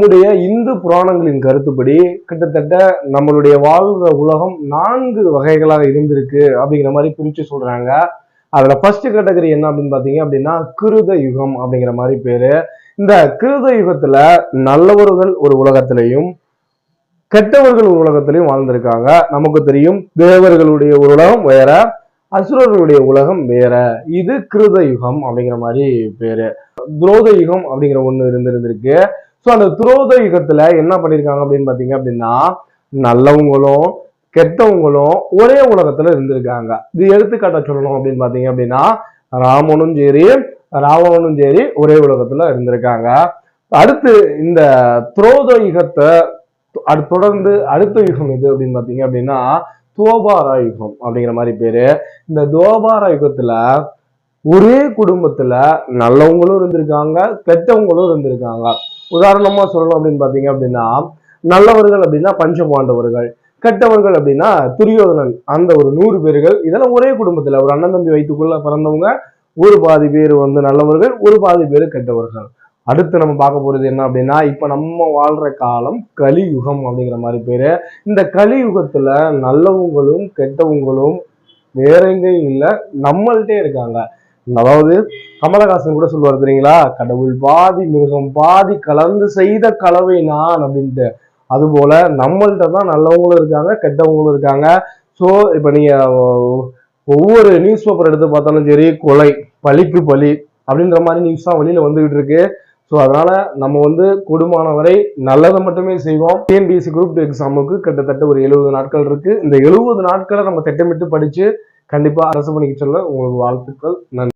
நம்முடைய இந்து புராணங்களின் கருத்துப்படி கிட்டத்தட்ட நம்மளுடைய வாழ்ற உலகம் 4 வகைகளாக இருந்திருக்கு அப்படிங்கிற மாதிரி பிரிச்சு சொல்றாங்க. அதுல ஃபர்ஸ்ட் கேட்டகரி என்ன அப்படின்னு பாத்தீங்க அப்படின்னா கிருத யுகம் அப்படிங்கிற மாதிரி பேரு. இந்த கிருத யுகத்துல நல்லவர்கள் ஒரு உலகத்திலையும் கெட்டவர்கள் ஒரு உலகத்திலையும் வாழ்ந்திருக்காங்க. நமக்கு தெரியும் தேவர்களுடைய ஒரு உலகம் வேற, அசுரர்களுடைய உலகம் வேற. இது கிருத யுகம் அப்படிங்கிற மாதிரி பேரு. துரோத யுகம் அப்படிங்கிற ஒண்ணு இருந்திருக்கு. ஸோ அந்த துரோத யுகத்துல என்ன பண்ணிருக்காங்க அப்படின்னு பாத்தீங்க அப்படின்னா நல்லவங்களும் கெட்டவங்களும் ஒரே உலகத்துல இருந்திருக்காங்க. இது எடுத்துக்காட்ட சொல்லணும் அப்படின்னு பாத்தீங்க அப்படின்னா ராமனும் சரி ராவணனும் சரி ஒரே உலகத்துல இருந்திருக்காங்க. அடுத்து இந்த துரோத யுகத்தை தொடர்ந்து அடுத்த யுகம் எது அப்படின்னு பாத்தீங்க அப்படின்னா துவாபார யுகம் அப்படிங்கிற மாதிரி பேரு. இந்த துவாபார யுகத்துல ஒரே குடும்பத்துல நல்லவங்களும் இருந்திருக்காங்க கெட்டவங்களும் இருந்திருக்காங்க. உதாரணமா சொல்லணும் அப்படின்னு பாத்தீங்க அப்படின்னா நல்லவர்கள் அப்படின்னா பஞ்சபாண்டவர்கள், கெட்டவர்கள் அப்படின்னா துரியோதனன், அந்த ஒரு 100 பேர்கள். இதெல்லாம் ஒரே குடும்பத்துல ஒரு அண்ணன் தம்பி வயிற்றுக்குள்ள பிறந்தவங்க. ஒரு பாதி பேர் நல்லவர்கள், ஒரு பாதி பேர் கெட்டவர்கள். அடுத்து நம்ம பார்க்க போறது என்ன அப்படின்னா இப்ப நம்ம வாழ்ற காலம் கலியுகம் அப்படிங்கிற மாதிரி பேரு. இந்த கலியுகத்துல நல்லவங்களும் கெட்டவங்களும் வேற எங்கேயும் இல்லை, நம்மள்டே இருக்காங்க. அதாவது கமலஹாசன் கூட சொல்லுவார் தெரியுங்களா, கடவுள் பாதி மிருகம் பாதி கலந்து செய்த கலவை நான் அப்படின்ட்டு. அது போல நம்மள்ட்ட தான் நல்லவங்களும் இருக்காங்க கெட்டவங்களும் இருக்காங்க. ஸோ இப்ப நீங்க ஒவ்வொரு நியூஸ் பேப்பர் எடுத்து பார்த்தாலும் சரி கொலை பழிக்கு பழி அப்படின்ற மாதிரி நியூஸ் தான் வெளியில வந்துகிட்டு இருக்கு. ஸோ அதனால நம்ம கூடுமான வரை நல்லதை மட்டுமே செய்வோம். டிஎன்பிஎஸ்சி குரூப் 2 எக்ஸாமுக்கு கிட்டத்தட்ட ஒரு 70 நாட்கள் இருக்கு. இந்த 70 நாட்களை நம்ம திட்டமிட்டு படிச்சு கண்டிப்பா அரசு பணிக்கு செல்ல உங்களுக்கு வாழ்த்துக்கள். நன்றி.